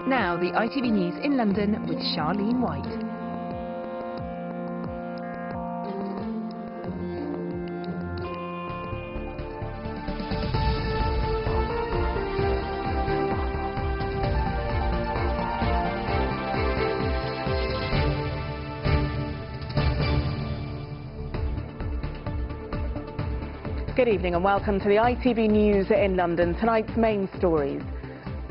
Now, the ITV News in London with Charlene White. Good evening and welcome to the ITV News in London. Tonight's main stories.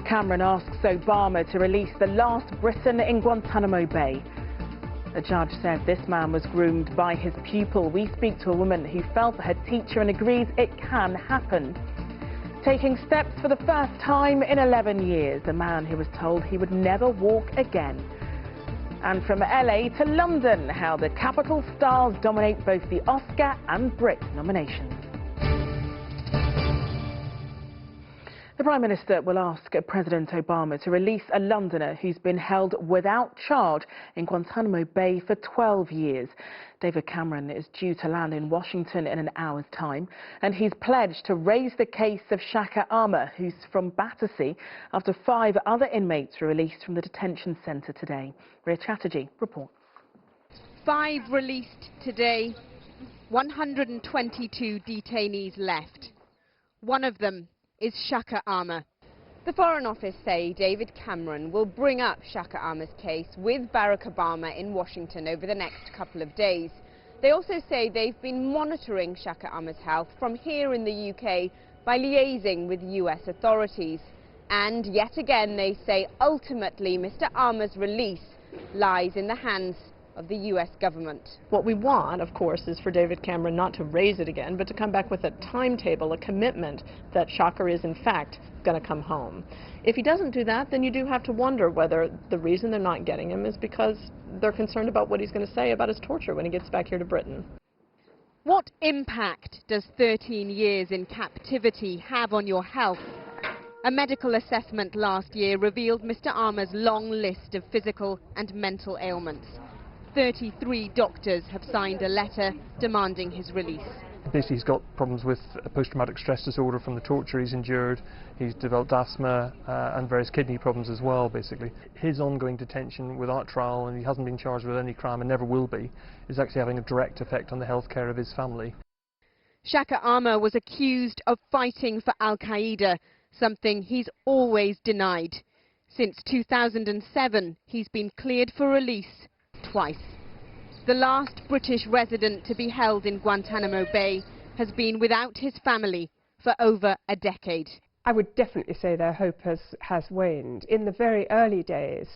Cameron asks Obama to release the last Briton in Guantanamo Bay. A judge said this man was groomed by his pupil. We speak to a woman who fell for her teacher and agrees it can happen. Taking steps for the first time in 11 years, a man who was told he would never walk again. And from LA to London, how the capital stars dominate both the Oscar and Brit nominations. The Prime Minister will ask President Obama to release a Londoner who's been held without charge in Guantanamo Bay for 12 years. David Cameron is due to land in Washington in an hour's time, and he's pledged to raise the case of Shaka Armour, who's from Battersea, after 5 other inmates were released from the detention centre today. Ria Chatterjee reports. 5 released today, 122 detainees left. One of them is Shaka Armour. The Foreign Office say David Cameron will bring up Shaka Armour's case with Barack Obama in Washington over the next couple of days. They also say they've been monitoring Shaka Armour's health from here in the UK by liaising with US authorities. And yet again they say ultimately Mr. Armour's release lies in the hands of the US government. What we want, of course, is for David Cameron not to raise it again, but to come back with a timetable, a commitment that Shaka is in fact going to come home. If he doesn't do that, then you do have to wonder whether the reason they're not getting him is because they're concerned about what he's going to say about his torture when he gets back here to Britain. What impact does 13 years in captivity have on your health? A medical assessment last year revealed Mr. Armour's long list of physical and mental ailments. 33 doctors have signed a letter demanding his release. Basically, he's got problems with post-traumatic stress disorder from the torture he's endured. He's developed asthma and various kidney problems as well, basically. His ongoing detention without trial, and he hasn't been charged with any crime and never will be, is actually having a direct effect on the health care of his family. Shaka Armour was accused of fighting for Al-Qaeda, something he's always denied. Since 2007, he's been cleared for release twice. The last British resident to be held in Guantanamo Bay has been without his family for over a decade. I would definitely say their hope has waned. In the very early days,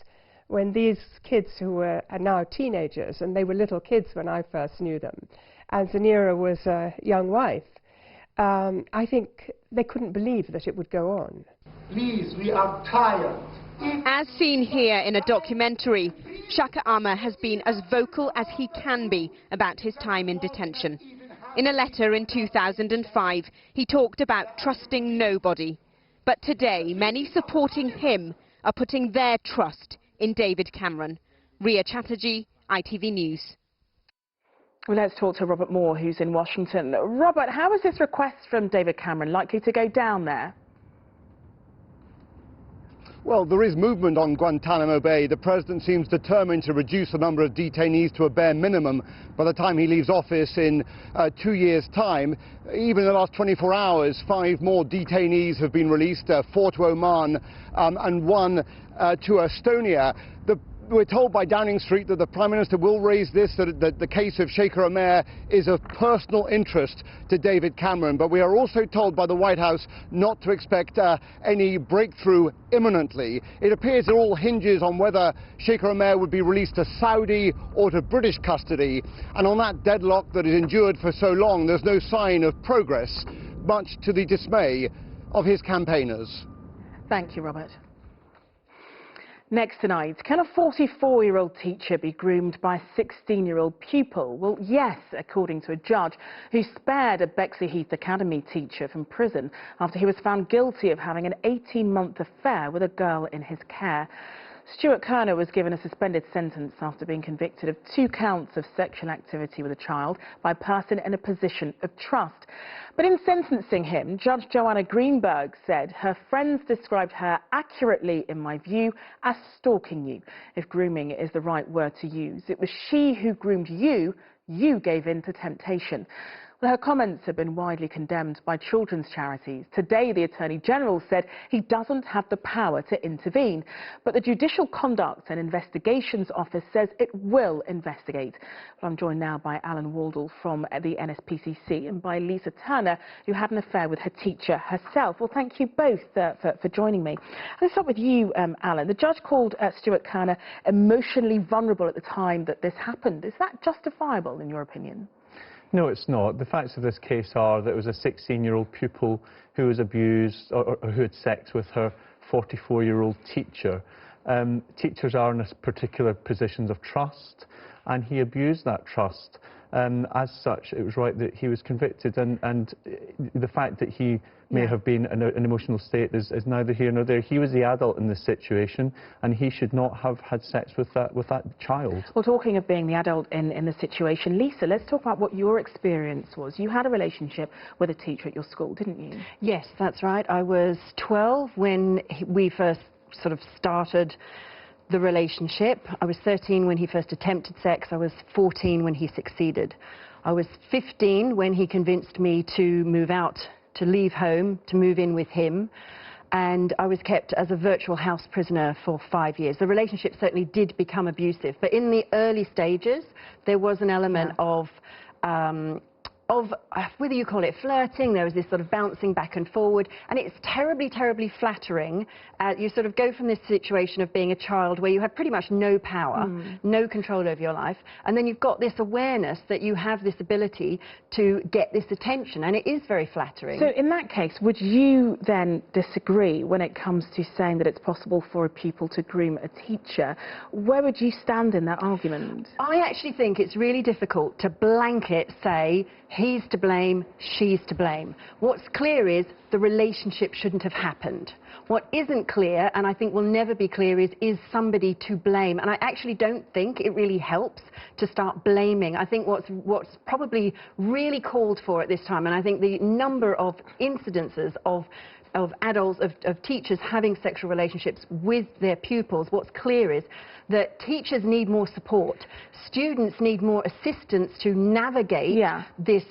when these kids who are now teenagers, and they were little kids when I first knew them, and Zanira was a young wife, I think they couldn't believe that it would go on. Please, we are tired. As seen here in a documentary, Shaka Armour has been as vocal as he can be about his time in detention. In a letter in 2005, he talked about trusting nobody. But today, many supporting him are putting their trust in David Cameron. Ria Chatterjee, ITV News. Well, let's talk to Robert Moore, who's in Washington. Robert, how is this request from David Cameron likely to go down there? Well, there is movement on Guantanamo Bay. The president seems determined to reduce the number of detainees to a bare minimum by the time he leaves office in 2 years' time. Even in the last 24 hours, 5 more detainees have been released, 4 to Oman and 1 to Estonia. We're told by Downing Street that the Prime Minister will raise this, that the case of Sheikh Omer is of personal interest to David Cameron. But we are also told by the White House not to expect any breakthrough imminently. It appears it all hinges on whether Sheikh Omer would be released to Saudi or to British custody. And on that deadlock that has endured for so long, there's no sign of progress, much to the dismay of his campaigners. Thank you, Robert. Next tonight, can a 44-year-old teacher be groomed by a 16-year-old pupil? Well, yes, according to a judge who spared a Bexley Heath Academy teacher from prison after he was found guilty of having an 18-month affair with a girl in his care. Stuart Kerner was given a suspended sentence after being convicted of 2 counts of sexual activity with a child by a person in a position of trust. But in sentencing him, Judge Joanna Greenberg said her friends described her accurately, in my view, as stalking you. If grooming is the right word to use, it was she who groomed you. You gave in to temptation. Well, her comments have been widely condemned by children's charities. Today, the Attorney General said he doesn't have the power to intervene. But the Judicial Conduct and Investigations Office says it will investigate. Well, I'm joined now by Alan Waldle from the NSPCC and by Lisa Turner, who had an affair with her teacher herself. Well, thank you both for joining me. Let's start with you, Alan. The judge called Stuart Kerner emotionally vulnerable at the time that this happened. Is that justifiable, in your opinion? No, it's not. The facts of this case are that it was a 16-year-old pupil who was abused or who had sex with her 44-year-old teacher. Teachers are in particular positions of trust, and he abused that trust. As such, it was right that he was convicted, and the fact that he may have been in an emotional state is neither here nor there. He was the adult in this situation, and he should not have had sex with that child. Well, talking of being the adult in the situation, Lisa, let's talk about what your experience was. You had a relationship with a teacher at your school, didn't you? Yes, that's right. I was 12 when we first sort of started the relationship. I was 13 when he first attempted sex. I was 14 when he succeeded. I was 15 when he convinced me to move out, to leave home, to move in with him. And I was kept as a virtual house prisoner for 5 years. The relationship certainly did become abusive, but in the early stages, there was an element of whether you call it flirting, there was this sort of bouncing back and forward, and it's terribly, terribly flattering. You sort of go from this situation of being a child where you have pretty much no power, no control over your life, and then you've got this awareness that you have this ability to get this attention, and it is very flattering. So in that case, would you then disagree when it comes to saying that it's possible for a pupil to groom a teacher? Where would you stand in that argument? I actually think it's really difficult to blanket say, he's to blame, she's to blame. What's clear is the relationship shouldn't have happened. What isn't clear, and I think will never be clear, is somebody to blame. And I actually don't think it really helps to start blaming. I think what's probably really called for at this time, and I think the number of incidences of adults, of teachers having sexual relationships with their pupils, what's clear is that teachers need more support. Students need more assistance to navigate this,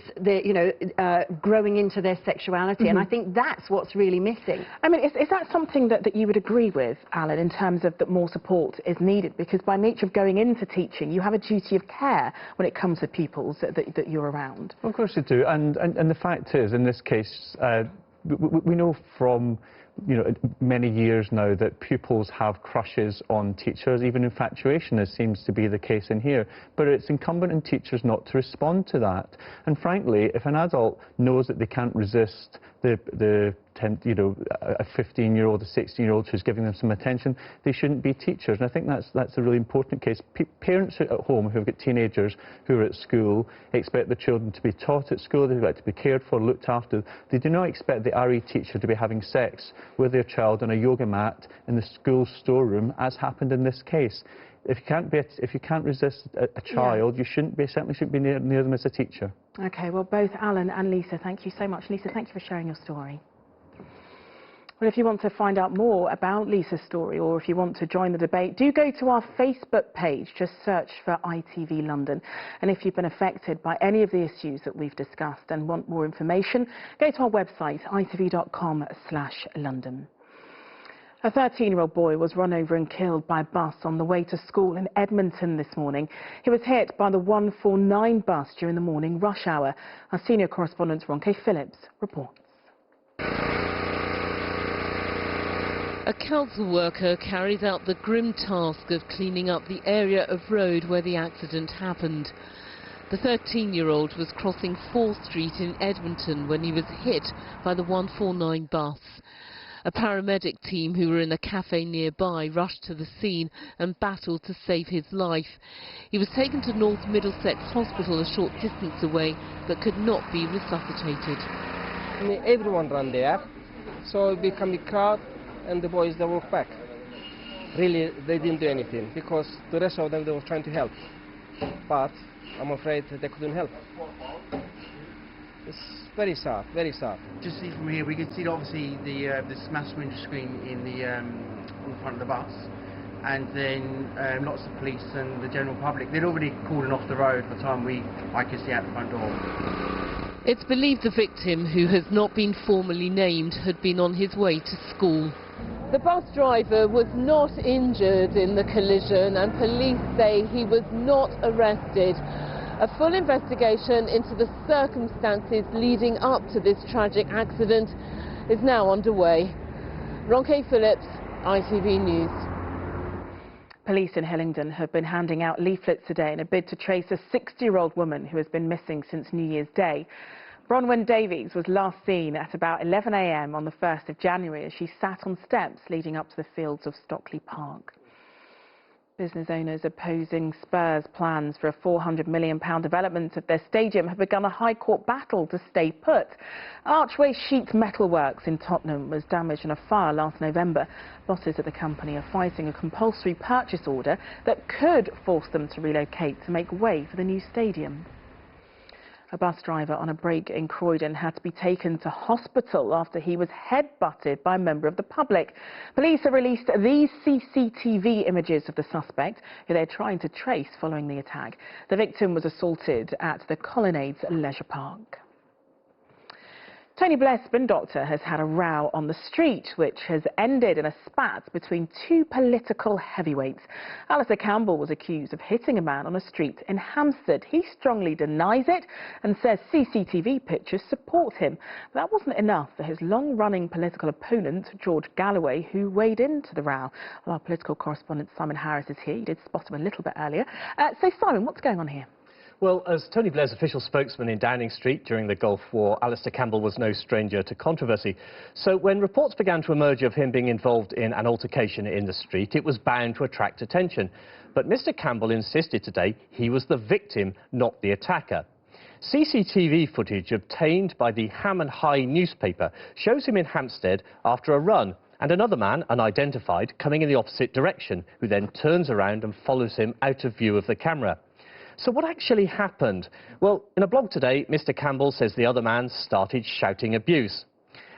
growing into their sexuality. And I think that's what's really missing. I mean, is that something that you would agree with, Alan, in terms of that more support is needed? Because by nature of going into teaching, you have a duty of care when it comes to pupils that you're around. Of course you do. And the fact is, in this case, we know from many years now that pupils have crushes on teachers, even infatuation, as seems to be the case in here. But it's incumbent on teachers not to respond to that. And frankly, if an adult knows that they can't resist a 15-year-old, a 16-year-old who's giving them some attention, they shouldn't be teachers. And I think that's a really important case. Parents at home who've got teenagers who are at school expect their children to be taught at school, they expect to be cared for, looked after. They do not expect the RE teacher to be having sex with their child on a yoga mat in the school storeroom, as happened in this case. If you can't resist a child, you certainly shouldn't be near them as a teacher. OK, well, both Alan and Lisa, thank you so much. Lisa, thank you for sharing your story. Well, if you want to find out more about Lisa's story, or if you want to join the debate, do go to our Facebook page. Just search for ITV London. And if you've been affected by any of the issues that we've discussed and want more information, go to our website, itv.com/London. A 13-year-old boy was run over and killed by a bus on the way to school in Edmonton this morning. He was hit by the 149 bus during the morning rush hour. Our senior correspondent Ronke Phillips reports. A council worker carries out the grim task of cleaning up the area of road where the accident happened. The 13-year-old was crossing 4th Street in Edmonton when he was hit by the 149 bus. A paramedic team who were in a cafe nearby rushed to the scene and battled to save his life. He was taken to North Middlesex Hospital a short distance away, but could not be resuscitated. Everyone ran there, so it became a crowd, and the boys, they walked back. really they didn't do anything, because the rest of them, they were trying to help, but I'm afraid they couldn't help. It's very sad, very sad. Just see from here, we can see obviously the smashed window screen in the on the front of the bus, and then lots of police and the general public. They'd already cordoned off the road by the time I could see out the front door. It's believed the victim, who has not been formally named, had been on his way to school. The bus driver was not injured in the collision, and police say he was not arrested. A full investigation into the circumstances leading up to this tragic accident is now underway. Ronke Phillips, ITV News. Police in Hillingdon have been handing out leaflets today in a bid to trace a 60-year-old woman who has been missing since New Year's Day. Bronwyn Davies was last seen at about 11 a.m. on the 1st of January as she sat on steps leading up to the fields of Stockley Park. Business owners opposing Spurs' plans for a £400 million development of their stadium have begun a High Court battle to stay put. Archway Sheet Metalworks in Tottenham was damaged in a fire last November. Bosses at the company are fighting a compulsory purchase order that could force them to relocate to make way for the new stadium. A bus driver on a break in Croydon had to be taken to hospital after he was headbutted by a member of the public. Police have released these CCTV images of the suspect, who they're trying to trace following the attack. The victim was assaulted at the Colonnades Leisure Park. Tony Blair's spin doctor has had a row on the street, which has ended in a spat between two political heavyweights. Alistair Campbell was accused of hitting a man on a street in Hampstead. He strongly denies it and says CCTV pictures support him. But that wasn't enough for his long-running political opponent, George Galloway, who weighed into the row. Well, our political correspondent Simon Harris is here. You did spot him a little bit earlier. So, Simon, what's going on here? Well, as Tony Blair's official spokesman in Downing Street during the Gulf War, Alistair Campbell was no stranger to controversy. So when reports began to emerge of him being involved in an altercation in the street, it was bound to attract attention. But Mr. Campbell insisted today he was the victim, not the attacker. CCTV footage obtained by the Ham and High newspaper shows him in Hampstead after a run, and another man, unidentified, coming in the opposite direction, who then turns around and follows him out of view of the camera. So what actually happened? Well, in a blog today, Mr. Campbell says the other man started shouting abuse.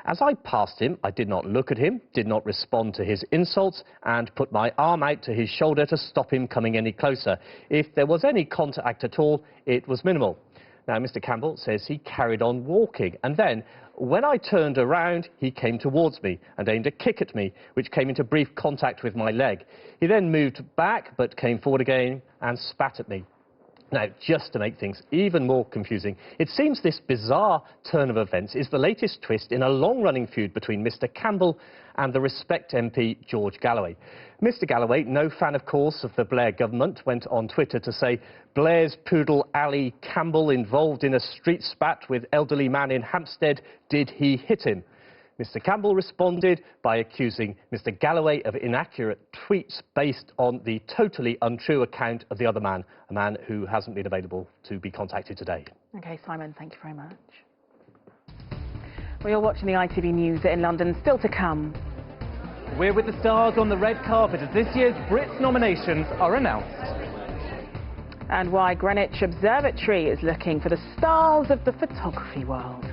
As I passed him, I did not look at him, did not respond to his insults, and put my arm out to his shoulder to stop him coming any closer. If there was any contact at all, it was minimal. Now, Mr. Campbell says he carried on walking, and then, when I turned around, he came towards me and aimed a kick at me, which came into brief contact with my leg. He then moved back, but came forward again and spat at me. Now, just to make things even more confusing, it seems this bizarre turn of events is the latest twist in a long-running feud between Mr. Campbell and the Respect MP George Galloway. Mr. Galloway, no fan, of course, of the Blair government, went on Twitter to say Blair's poodle Ali Campbell involved in a street spat with elderly man in Hampstead. Did he hit him? Mr. Campbell responded by accusing Mr. Galloway of inaccurate tweets based on the totally untrue account of the other man, a man who hasn't been available to be contacted today. OK, Simon, thank you very much. Well, you're watching the ITV News in London. Still to come. We're with the stars on the red carpet as this year's Brits nominations are announced. And why Greenwich Observatory is looking for the stars of the photography world.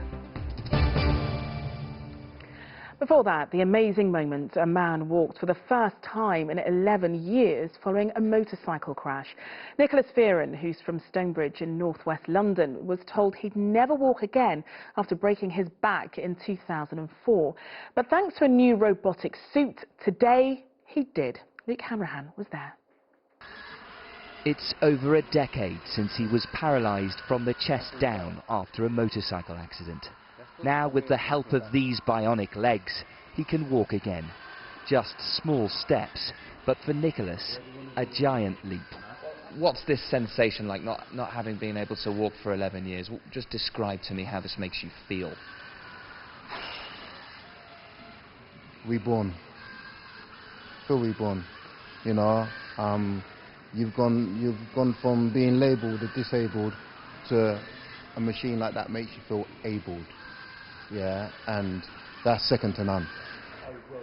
Before that, the amazing moment a man walked for the first time in 11 years following a motorcycle crash. Nick Pikki Fearon, who's from Stonebridge in northwest London, was told he'd never walk again after breaking his back in 2004. But thanks to a new robotic suit, today he did. Luke Hanrahan was there. It's over a decade since he was paralysed from the chest down after a motorcycle accident. Now, with the help of these bionic legs, he can walk again. Just small steps, but for Nicholas, a giant leap. What's this sensation like, not having been able to walk for 11 years? Just describe to me how this makes you feel. Reborn. Feel reborn. You know, you've gone from being labelled a disabled to a machine like that makes you feel abled. Yeah, and that's second to none.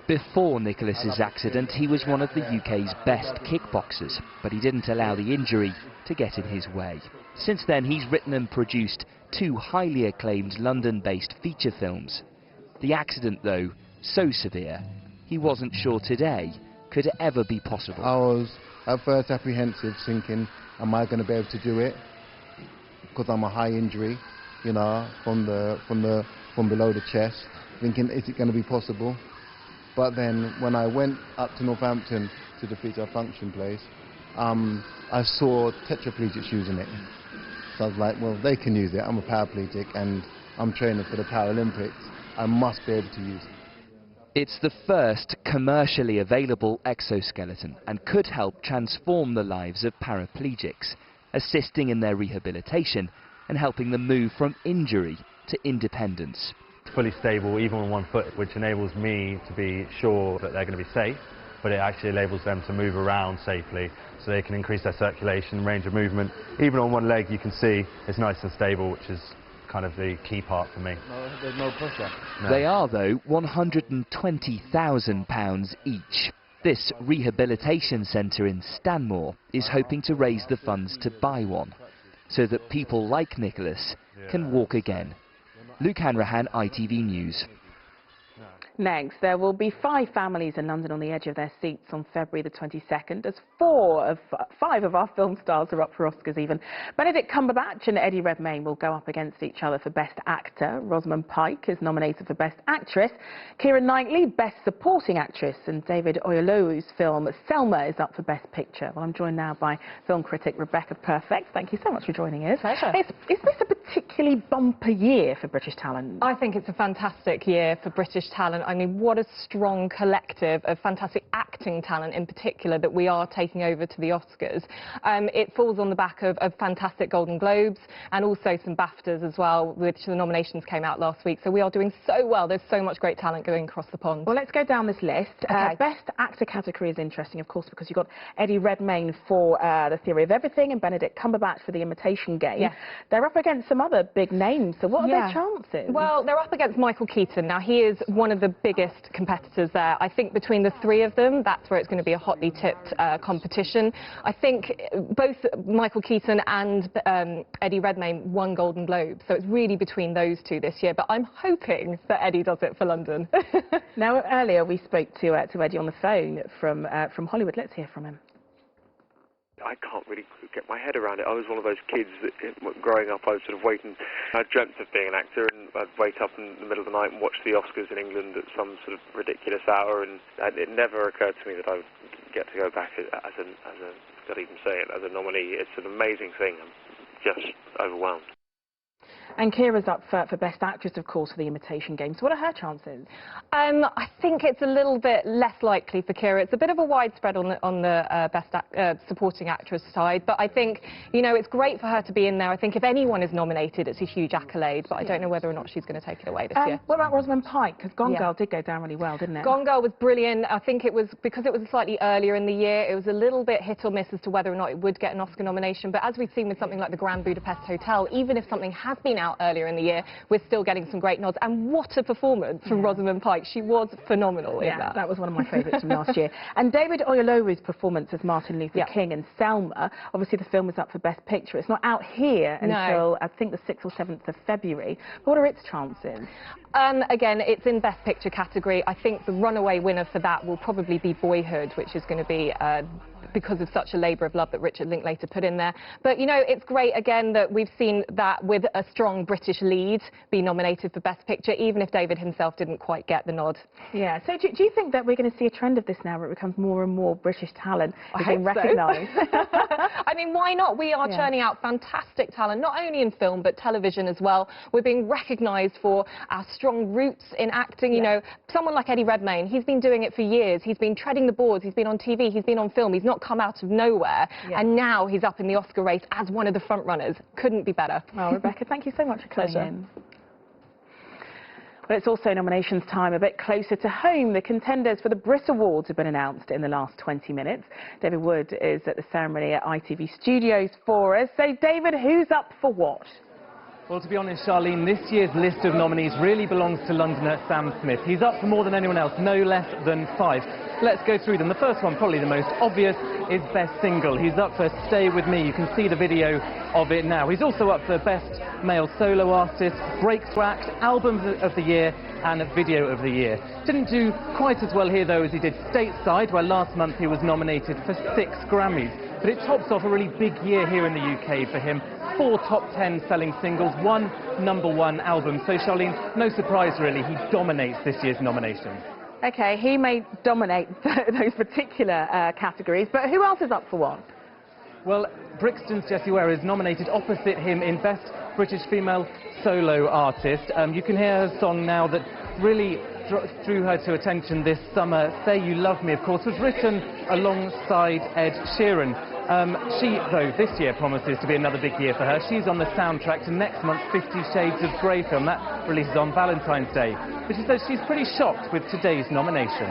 Before Nicholas's accident, he was one of the UK's best kickboxers, but he didn't allow the injury to get in his way. Since then, he's written and produced 2 highly acclaimed London-based feature films. The accident, though, so severe, he wasn't sure today could ever be possible. I was at first apprehensive, thinking, am I going to be able to do it? Because I'm a high injury, you know, from below the chest, thinking, is it going to be possible? But then when I went up to Northampton to the feature function place, I saw tetraplegics using it. So I was like, well, they can use it. I'm a paraplegic and I'm training for the Paralympics. I must be able to use it. It's the first commercially available exoskeleton and could help transform the lives of paraplegics, assisting in their rehabilitation and helping them move from injury to independence. It's fully stable even on one foot, which enables me to be sure that they're going to be safe, but it actually enables them to move around safely so they can increase their circulation, range of movement. Even on one leg, you can see it's nice and stable, which is kind of the key part for me. No, there's no pressure. No. They are, though, £120,000 each. This rehabilitation centre in Stanmore is hoping to raise the funds to buy one, so that people like Nicholas can walk again. Luke Hanrahan, ITV News. Next, there will be 5 families in London on the edge of their seats on February the 22nd, as 5 of our film stars are up for Oscars even. Benedict Cumberbatch and Eddie Redmayne will go up against each other for Best Actor. Rosamund Pike is nominated for Best Actress. Keira Knightley, Best Supporting Actress. And David Oyelowo's film Selma is up for Best Picture. Well, I'm joined now by film critic Rebecca Perfect. Thank you so much for joining us. Pleasure. Is this a particularly bumper year for British talent? I think it's a fantastic year for British talent. I mean, what a strong collective of fantastic acting talent in particular that we are taking over to the Oscars. It falls on the back of fantastic Golden Globes and also some BAFTAs as well, which the nominations came out last week. So we are doing so well. There's so much great talent going across the pond. Well, let's go down this list. Okay. Best Actor category is interesting, of course, because you've got Eddie Redmayne for The Theory of Everything and Benedict Cumberbatch for The Imitation Game. Yes. They're up against some other big names, so what are their chances? Well, they're up against Michael Keaton. Now, he is one of the biggest competitors there. I think between the 3 of them, that's where it's going to be a hotly tipped competition. I think both Michael Keaton and Eddie Redmayne won Golden Globe, so it's really between those 2 this year, but I'm hoping that Eddie does it for London. Now, earlier we spoke to Eddie on the phone from Hollywood. Let's hear from him. I can't really get my head around it. I was one of those kids that, growing up, I was sort of waiting. I dreamt of being an actor, and I'd wake up in the middle of the night and watch the Oscars in England at some sort of ridiculous hour, and it never occurred to me that I would get to go back as a can't even say it, as a nominee. It's an amazing thing. I'm just overwhelmed. And Keira's up for Best Actress, of course, for The Imitation Game. So what are her chances? I think it's a little bit less likely for Keira. It's a bit of a widespread on the Best Supporting Actress side, but I think, you know, it's great for her to be in there. I think if anyone is nominated, it's a huge accolade, but I don't know whether or not she's going to take it away this year. What about Rosamund Pike? Because Gone Girl did go down really well, didn't it? Gone Girl was brilliant. I think it was, because it was slightly earlier in the year, it was a little bit hit or miss as to whether or not it would get an Oscar nomination, but as we've seen with something like the Grand Budapest Hotel, even if something has been out earlier in the year, we're still getting some great nods. And what a performance from Rosamund Pike. She was phenomenal in that. That was one of my favourites from last year. And David Oyelowo's performance as Martin Luther King in Selma, obviously the film was up for Best Picture. It's not out here until, I think, the 6th or 7th of February. What are its chances? Again, it's in Best Picture category. I think the runaway winner for that will probably be Boyhood, which is going to be because of such a labour of love that Richard Linklater put in there. But, you know, it's great, again, that we've seen that with a strong British lead be nominated for Best Picture, even if David himself didn't quite get the nod. Yeah, so do you think that we're going to see a trend of this now where it becomes more and more British talent being recognised? I mean, why not? We are churning out fantastic talent, not only in film, but television as well. We're being recognised for our strong roots in acting. You know, someone like Eddie Redmayne, he's been doing it for years. He's been treading the boards. He's been on TV. He's been on film. He's not come out of nowhere. And now he's up in the Oscar race as one of the front runners. Couldn't be better. Well, Rebecca, thank you so much for coming in. But it's also nominations time a bit closer to home. The contenders for the Brit Awards have been announced in the last 20 minutes. David Wood is at the ceremony at ITV Studios for us. So, David, who's up for what? Well, to be honest, Charlene, this year's list of nominees really belongs to Londoner Sam Smith. He's up for more than anyone else, no less than 5. Let's go through them. The first one, probably the most obvious, is Best Single. He's up for Stay With Me. You can see the video of it now. He's also up for Best Male Solo Artist, Breakthrough Act, Album of the Year and Video of the Year. Didn't do quite as well here, though, as he did stateside, where last month he was nominated for 6 Grammys. But it tops off a really big year here in the UK for him. 4 top 10 selling singles, 1 #1 album. So, Charlene, no surprise really, he dominates this year's nominations. OK, he may dominate those particular categories, but who else is up for one? Well, Brixton's Jessie Ware is nominated opposite him in Best British Female Solo Artist. You can hear her song now that really drew her to attention this summer. Say You Love Me, of course, was written alongside Ed Sheeran. She, though, this year promises to be another big year for her. She's on the soundtrack to next month's 50 Shades of Grey film. That releases on Valentine's Day. But she says she's pretty shocked with today's nomination.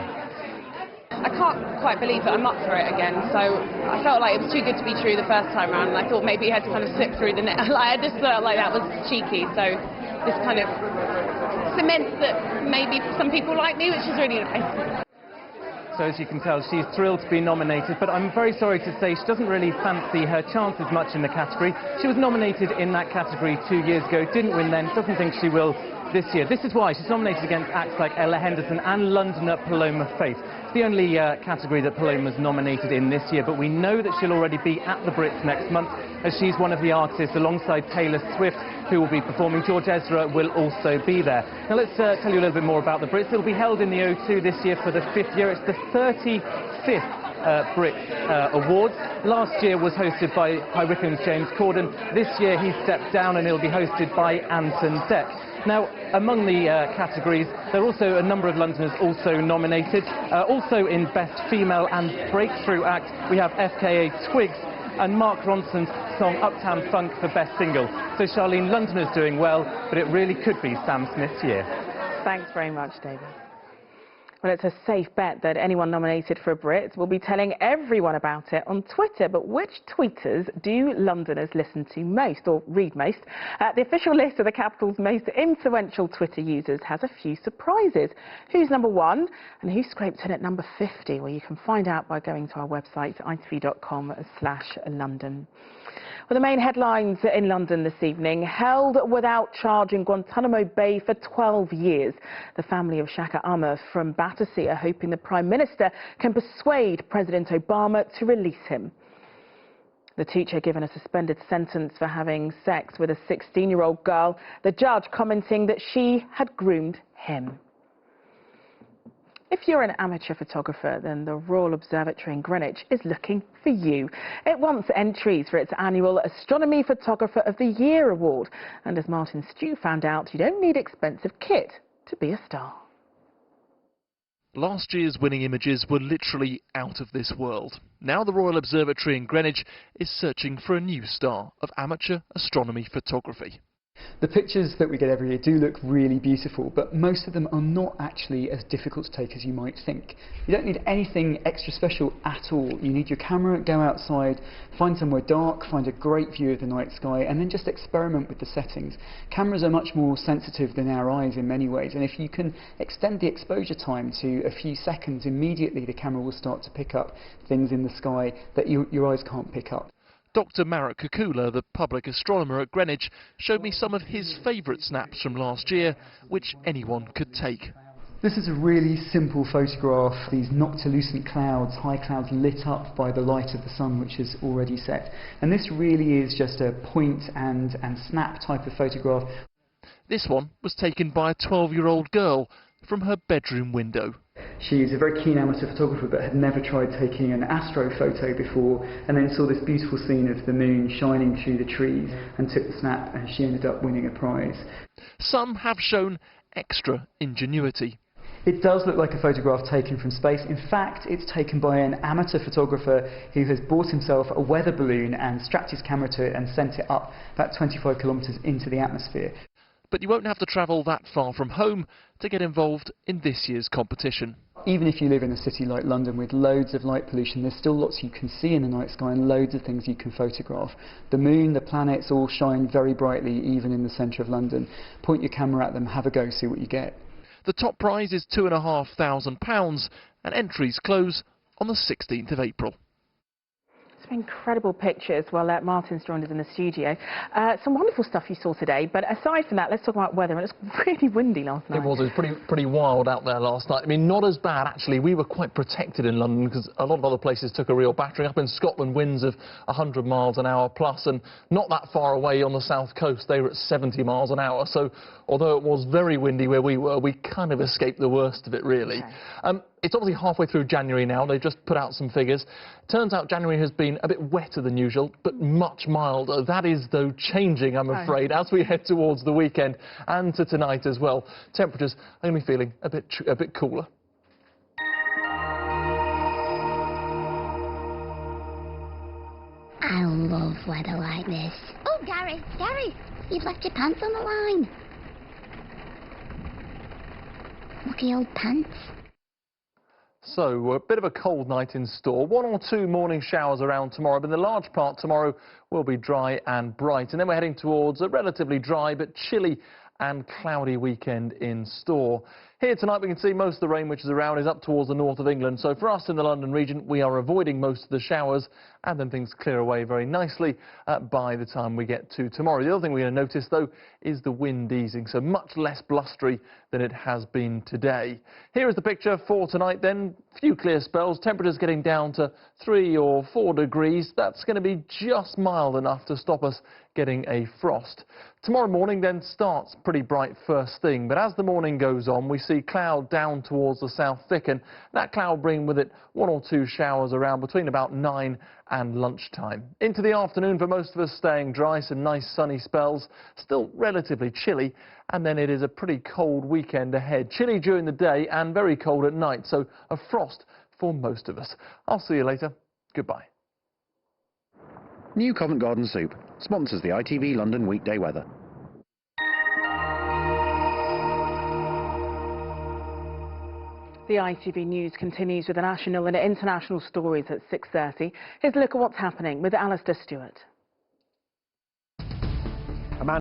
I can't quite believe that I'm up for it again, so I felt like it was too good to be true the first time round, and I thought maybe I had to kind of slip through the net. I just felt like that was cheeky, so this kind of cements that maybe some people like me, which is really nice. So as you can tell, she's thrilled to be nominated, but I'm very sorry to say she doesn't really fancy her chances much in the category. She was nominated in that category 2 years ago, didn't win then, doesn't think she will this year. This is why she's nominated against acts like Ella Henderson and Londoner Paloma Faith. It's the only category that Paloma's nominated in this year, but we know that she'll already be at the Brits next month, as she's one of the artists alongside Taylor Swift who will be performing. George Ezra will also be there. Now let's tell you a little bit more about the Brits. It'll be held in the O2 this year for the 5th year. It's the 35th Brit Awards. Last year was hosted by Wycombe's James Corden. This year he stepped down and it'll be hosted by Anton Deck. Now, among the categories, there are also a number of Londoners also nominated. Also in Best Female and Breakthrough Act, we have FKA Twigs and Mark Ronson's song Uptown Funk for Best Single. So, Charlene, Londoners doing well, but it really could be Sam Smith's year. Thanks very much, David. Well, it's a safe bet that anyone nominated for a Brit will be telling everyone about it on Twitter. But which tweeters do Londoners listen to most or read most? The official list of the capital's most influential Twitter users has a few surprises. Who's number 1 and who scraped in at number 50? Well, you can find out by going to our website, itv.com/London. Well, the main headlines in London this evening: held without charge in Guantanamo Bay for 12 years. The family of Shaka Amar from Battersea are hoping the Prime Minister can persuade President Obama to release him. The teacher given a suspended sentence for having sex with a 16-year-old girl, the judge commenting that she had groomed him. If you're an amateur photographer, then the Royal Observatory in Greenwich is looking for you. It wants entries for its annual Astronomy Photographer of the Year award. And as Martin Stew found out, you don't need expensive kit to be a star. Last year's winning images were literally out of this world. Now the Royal Observatory in Greenwich is searching for a new star of amateur astronomy photography. The pictures that we get every year do look really beautiful, but most of them are not actually as difficult to take as you might think. You don't need anything extra special at all. You need your camera, go outside, find somewhere dark, find a great view of the night sky, and then just experiment with the settings. Cameras are much more sensitive than our eyes in many ways, and if you can extend the exposure time to a few seconds, immediately the camera will start to pick up things in the sky that your eyes can't pick up. Dr. Marek Kukula, the public astronomer at Greenwich, showed me some of his favourite snaps from last year, which anyone could take. This is a really simple photograph, these noctilucent clouds, high clouds lit up by the light of the sun which is already set. And this really is just a point and snap type of photograph. This one was taken by a 12-year-old girl from her bedroom window. She's a very keen amateur photographer but had never tried taking an astro photo before, and then saw this beautiful scene of the moon shining through the trees and took the snap, and she ended up winning a prize. Some have shown extra ingenuity. It does look like a photograph taken from space. In fact, it's taken by an amateur photographer who has bought himself a weather balloon and strapped his camera to it and sent it up about 25 kilometres into the atmosphere. But you won't have to travel that far from home to get involved in this year's competition. even if you live in a city like London with loads of light pollution, there's still lots you can see in the night sky and loads of things you can photograph. The moon, the planets all shine very brightly, even in the centre of London. Point your camera at them, have a go, see what you get. The top prize is £2,500 and entries close on the 16th of April. Some incredible pictures while Martin's joined us in the studio. Some wonderful stuff you saw today, but aside from that, let's talk about weather. And it's really windy last night. It was pretty wild out there last night. I mean, not as bad, actually. We were quite protected in London because a lot of other places took a real battering. Up in Scotland, winds of 100 miles an hour plus, and not that far away on the south coast, they were at 70 miles an hour. So although it was very windy where we were, we kind of escaped the worst of it, really. Okay. It's obviously halfway through January now. They've just put out some figures. Turns out January has been a bit wetter than usual, but much milder. That is, though, changing, I'm afraid, as we head towards the weekend and to tonight as well. Temperatures are going to be feeling a bit cooler. I love weather like this. Oh, Gary, you've left your pants on the line. Look at your old pants. So, a bit of a cold night in store. 1 or 2 morning showers around tomorrow, but the large part tomorrow will be dry and bright. And then we're heading towards a relatively dry but chilly and cloudy weekend in store. Here tonight we can see most of the rain which is around is up towards the north of England. So for us in the London region, we are avoiding most of the showers, and then things clear away very nicely by the time we get to tomorrow. The other thing we're going to notice, though, is the wind easing, so much less blustery than it has been today. Here is the picture for tonight then. Few clear spells, temperatures getting down to 3 or 4 degrees. That's going to be just mild enough to stop us getting a frost. Tomorrow morning then starts pretty bright first thing, but as the morning goes on, we see cloud down towards the south thicken. That cloud bring with it 1 or 2 showers around between about 9 and lunchtime. Into the afternoon for most of us, staying dry, some nice sunny spells, still relatively chilly, and then it is a pretty cold weekend ahead. Chilly during the day and very cold at night, so a frost for most of us. I'll see you later. Goodbye. New Covent Garden Soup sponsors the ITV London weekday weather. The ITV News continues with the national and international stories at 6:30. Here's a look at what's happening with Alistair Stewart.